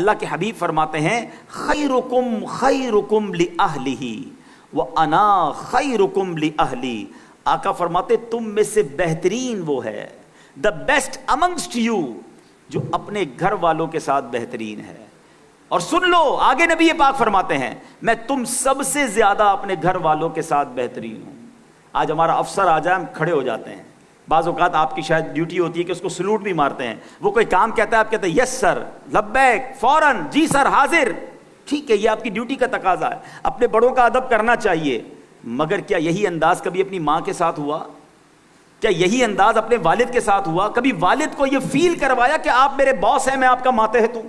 اللہ کے حبیب فرماتے ہیں خیرکم خیرکم لأہلہ وانا خیرکم لأہلی. آقا فرماتے تم میں سے بہترین وہ ہے, the best amongst you, جو اپنے گھر والوں کے ساتھ بہترین ہے. اور سن لو آگے نبی پاک فرماتے ہیں میں تم سب سے زیادہ اپنے گھر والوں کے ساتھ بہترین ہوں. آج ہمارا افسر آ جائے ہم کھڑے ہو جاتے ہیں. بعض اوقات آپ کی شاید ڈیوٹی ہوتی ہے کہ اس کو سلوٹ بھی مارتے ہیں. وہ کوئی کام کہتا ہے آپ کہتے ہیں یس سر, لبیک, فوراً, جی سر, حاضر. ٹھیک ہے, یہ آپ کی ڈیوٹی کا تقاضا ہے, اپنے بڑوں کا ادب کرنا چاہیے. مگر کیا یہی انداز کبھی اپنی ماں کے ساتھ ہوا؟ کیا یہی انداز اپنے والد کے ساتھ ہوا؟ کبھی والد کو یہ فیل کروایا کہ آپ میرے باس ہیں, میں آپ کا ماتحت ہوں؟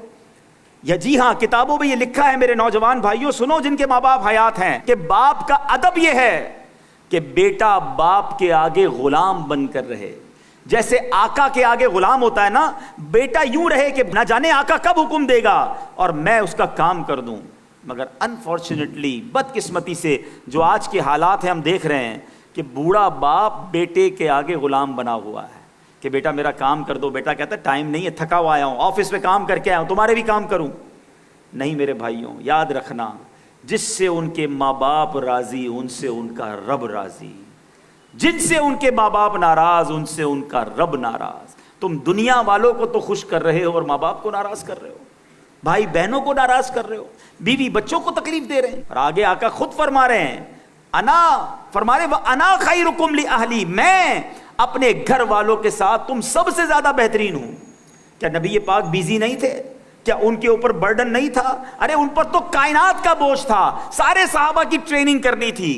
یا جی ہاں, کتابوں میں یہ لکھا ہے میرے نوجوان بھائیوں سنو جن کے ماں باپ حیات ہیں, کہ باپ کا ادب یہ ہے کہ بیٹا باپ کے آگے غلام بن کر رہے. جیسے آقا کے آگے غلام ہوتا ہے نا, بیٹا یوں رہے کہ نہ جانے آقا کب حکم دے گا اور میں اس کا کام کر دوں. مگر انفارچونیٹلی, بدقسمتی سے, جو آج کے حالات ہیں ہم دیکھ رہے ہیں کہ بوڑھا باپ بیٹے کے آگے غلام بنا ہوا ہے کہ بیٹا میرا کام کر دو. بیٹا کہتا ہے ٹائم نہیں ہے, تھکا ہوا آیا ہوں, آفس میں کام کر کے آیا ہوں, تمہارے بھی کام کروں. نہیں میرے بھائیوں, یاد رکھنا, جس سے ان کے ماں باپ راضی ان سے ان کا رب راضی, جن سے ان کے ماں باپ ناراض ان سے ان کا رب ناراض. تم دنیا والوں کو تو خوش کر رہے ہو اور ماں باپ کو ناراض کر رہے ہو, بھائی بہنوں کو ناراض کر رہے ہو, بیوی بچوں کو تکلیف دے رہے ہیں. اور آگے آقا خود فرما رہے ہیں فرما رہے وَأَنَا خَيْرُكُمْ لِأَهْلِي, میں اپنے گھر والوں کے ساتھ تم سب سے زیادہ بہترین ہوں. کیا نبی پاک بیزی نہیں تھے؟ کیا ان کے اوپر برڈن نہیں تھا؟ ارے ان پر تو کائنات کا بوجھ تھا, سارے صحابہ کی ٹریننگ کرنی تھی.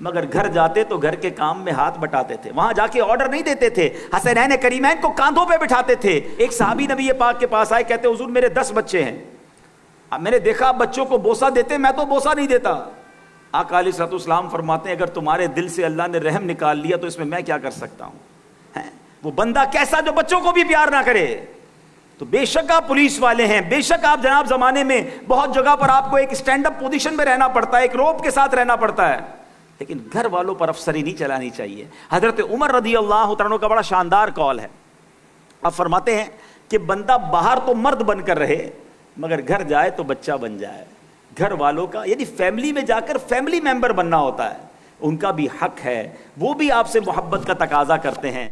مگر گھر جاتے تو گھر کے کام میں ہاتھ بٹاتے تھے, وہاں جا کے آرڈر نہیں دیتے تھے, حسنین کریمین کو کاندھوں پہ بٹھاتے تھے. ایک صحابی نبی پاک کے پاس آئے, کہتے حضور میرے 10 بچے ہیں, اب میں نے دیکھا بچوں کو بوسہ دیتے, میں تو بوسہ نہیں دیتا. آقا علیہ الصلوۃ والسلام فرماتے ہیں اگر تمہارے دل سے اللہ نے رحم نکال لیا تو اس میں کیا کر سکتا ہوں؟ وہ بندہ کیسا جو بچوں کو بھی پیار نہ کرے. تو بے شک آپ پولیس والے ہیں, بے شک آپ جناب زمانے میں بہت جگہ پر آپ کو ایک اسٹینڈ اپ پوزیشن میں رہنا پڑتا ہے, ایک روب کے ساتھ رہنا پڑتا ہے, لیکن گھر والوں پر افسری نہیں چلانی چاہیے. حضرت عمر رضی اللہ عنہ کا بڑا شاندار قول ہے. آپ فرماتے ہیں کہ بندہ باہر تو مرد بن کر رہے مگر گھر جائے تو بچہ بن جائے. گھر والوں کا یعنی فیملی میں جا کر فیملی ممبر بننا ہوتا ہے, ان کا بھی حق ہے, وہ بھی آپ سے محبت کا تقاضا کرتے ہیں.